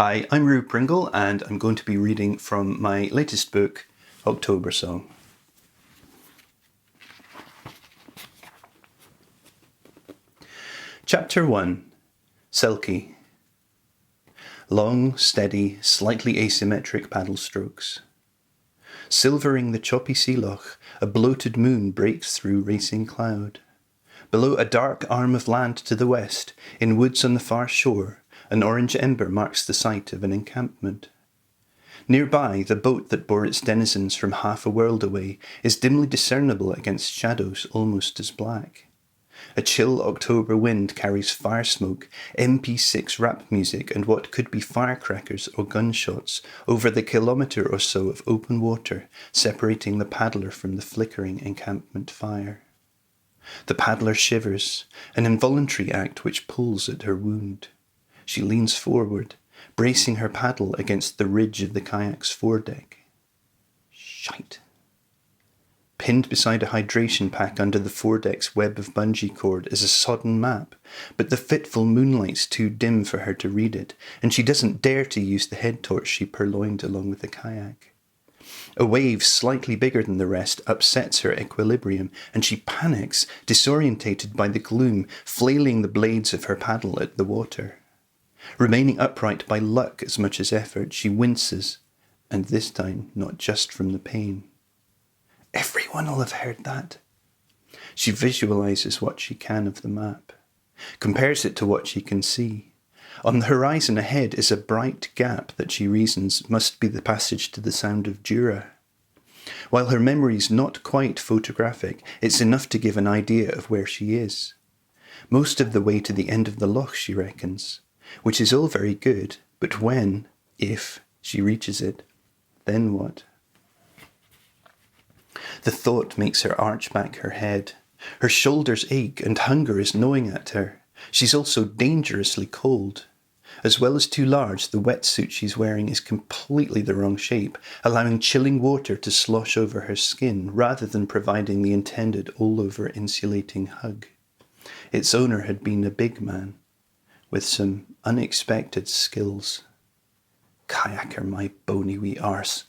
Hi, I'm Pringle, and I'm going to be reading from my latest book, October Song. Chapter 1. Selkie. Long, steady, slightly asymmetric paddle strokes. Silvering the choppy sea loch, a bloated moon breaks through racing cloud. Below a dark arm of land to the west, in woods on the far shore, an orange ember marks the site of an encampment. Nearby, the boat that bore its denizens from half a world away is dimly discernible against shadows almost as black. A chill October wind carries fire smoke, MP6 rap music and what could be firecrackers or gunshots over the kilometre or so of open water separating the paddler from the flickering encampment fire. The paddler shivers, an involuntary act which pulls at her wound. She leans forward, bracing her paddle against the ridge of the kayak's foredeck. Shite. Pinned beside a hydration pack under the foredeck's web of bungee cord is a sodden map, but the fitful moonlight's too dim for her to read it, and she doesn't dare to use the head torch she purloined along with the kayak. A wave slightly bigger than the rest upsets her equilibrium, and she panics, disorientated by the gloom, flailing the blades of her paddle at the water. Remaining upright by luck as much as effort, she winces, and this time not just from the pain. Everyone will have heard that. She visualises what she can of the map, compares it to what she can see. On the horizon ahead is a bright gap that she reasons must be the passage to the Sound of Jura. While her memory's not quite photographic, it's enough to give an idea of where she is. Most of the way to the end of the loch, she reckons, which is all very good, but when, if, she reaches it, then what? The thought makes her arch back her head. Her shoulders ache and hunger is gnawing at her. She's also dangerously cold. As well as too large, the wetsuit she's wearing is completely the wrong shape, allowing chilling water to slosh over her skin rather than providing the intended all-over insulating hug. Its owner had been a big man, with some unexpected skills. Kayaker, my bony wee arse.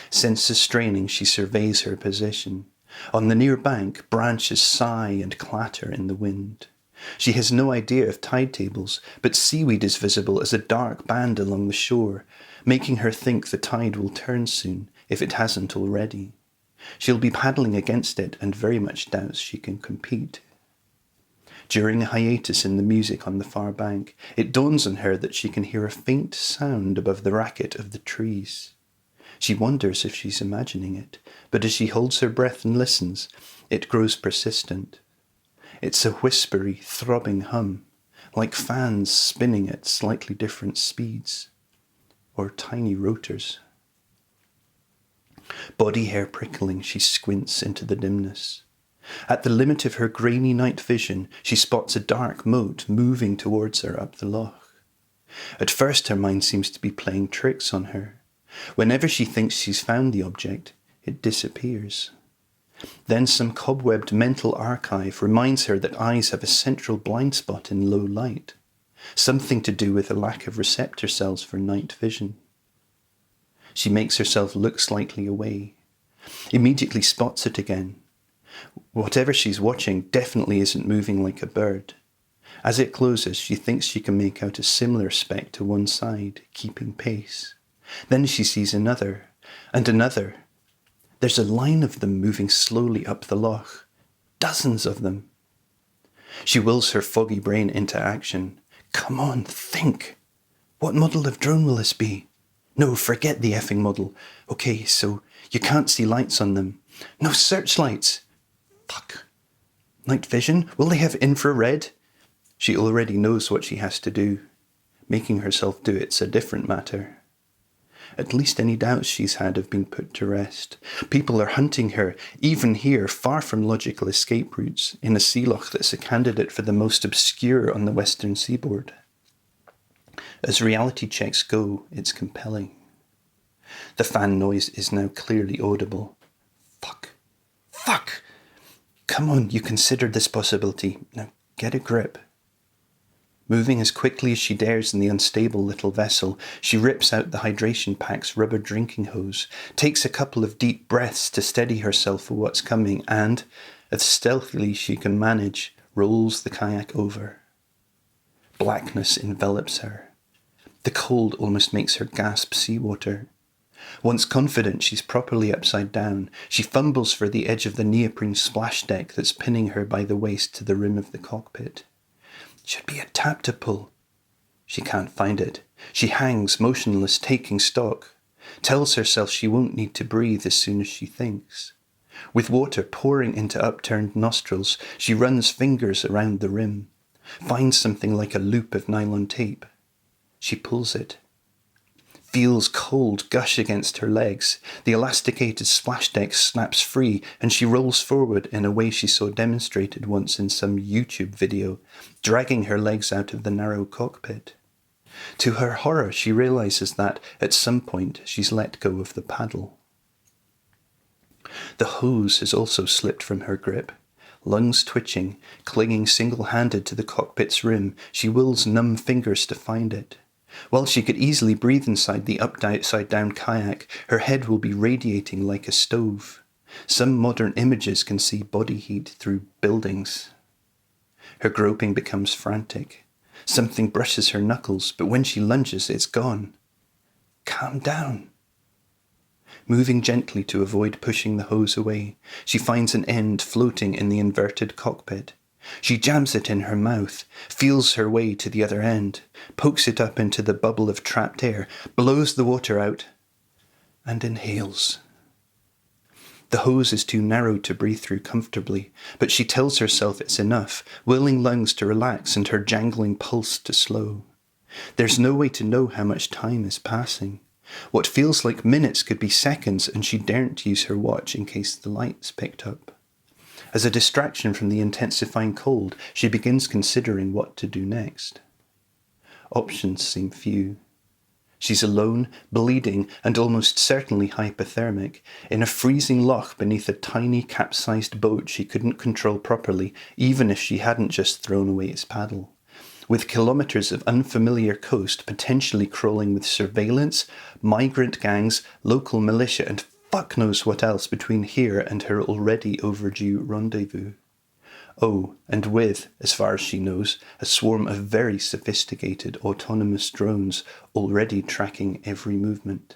Senses straining, she surveys her position. On the near bank, branches sigh and clatter in the wind. She has no idea of tide tables, but seaweed is visible as a dark band along the shore, making her think the tide will turn soon, if it hasn't already. She'll be paddling against it and very much doubts she can compete. During a hiatus in the music on the far bank, it dawns on her that she can hear a faint sound above the racket of the trees. She wonders if she's imagining it, but as she holds her breath and listens, it grows persistent. It's a whispery, throbbing hum, like fans spinning at slightly different speeds, or tiny rotors. Body hair prickling, she squints into the dimness. At the limit of her grainy night vision, she spots a dark mote moving towards her up the loch. At first her mind seems to be playing tricks on her. Whenever she thinks she's found the object, it disappears. Then some cobwebbed mental archive reminds her that eyes have a central blind spot in low light, something to do with a lack of receptor cells for night vision. She makes herself look slightly away, immediately spots it again. Whatever she's watching definitely isn't moving like a bird. As it closes, she thinks she can make out a similar speck to one side, keeping pace. Then she sees another, and another. There's a line of them moving slowly up the loch. Dozens of them. She wills her foggy brain into action. Come on, think. What model of drone will this be? No, forget the effing model. Okay, so you can't see lights on them. No searchlights. Fuck. Night vision? Will they have infrared? She already knows what she has to do. Making herself do it's a different matter. At least any doubts she's had have been put to rest. People are hunting her, even here, far from logical escape routes, in a sea loch that's a candidate for the most obscure on the western seaboard. As reality checks go, it's compelling. The fan noise is now clearly audible. Fuck. Come on, you considered this possibility. Now get a grip. Moving as quickly as she dares in the unstable little vessel, she rips out the hydration pack's rubber drinking hose, takes a couple of deep breaths to steady herself for what's coming, and, as stealthily she can manage, rolls the kayak over. Blackness envelops her. The cold almost makes her gasp seawater. Once confident she's properly upside down, she fumbles for the edge of the neoprene splash deck that's pinning her by the waist to the rim of the cockpit. Should be a tap to pull. She can't find it. She hangs motionless, taking stock. Tells herself she won't need to breathe as soon as she thinks. With water pouring into upturned nostrils, she runs fingers around the rim. Finds something like a loop of nylon tape. She pulls it. Feels cold gush against her legs. The elasticated splash deck snaps free and she rolls forward in a way she saw demonstrated once in some YouTube video, dragging her legs out of the narrow cockpit. To her horror, she realizes that, at some point, she's let go of the paddle. The hose has also slipped from her grip. Lungs twitching, clinging single-handed to the cockpit's rim, she wills numb fingers to find it. While she could easily breathe inside the upside-down kayak, her head will be radiating like a stove. Some modern images can see body heat through buildings. Her groping becomes frantic. Something brushes her knuckles, but when she lunges, it's gone. Calm down. Moving gently to avoid pushing the hose away, she finds an end floating in the inverted cockpit. She jams it in her mouth, feels her way to the other end, pokes it up into the bubble of trapped air, blows the water out, and inhales. The hose is too narrow to breathe through comfortably, but she tells herself it's enough, willing lungs to relax and her jangling pulse to slow. There's no way to know how much time is passing. What feels like minutes could be seconds, and she daren't use her watch in case the lights picked up. As a distraction from the intensifying cold, she begins considering what to do next. Options seem few. She's alone, bleeding, and almost certainly hypothermic, in a freezing loch beneath a tiny capsized boat she couldn't control properly, even if she hadn't just thrown away its paddle. With kilometres of unfamiliar coast potentially crawling with surveillance, migrant gangs, local militia, and fuck knows what else between here and her already overdue rendezvous. Oh, and with, as far as she knows, a swarm of very sophisticated autonomous drones already tracking every movement.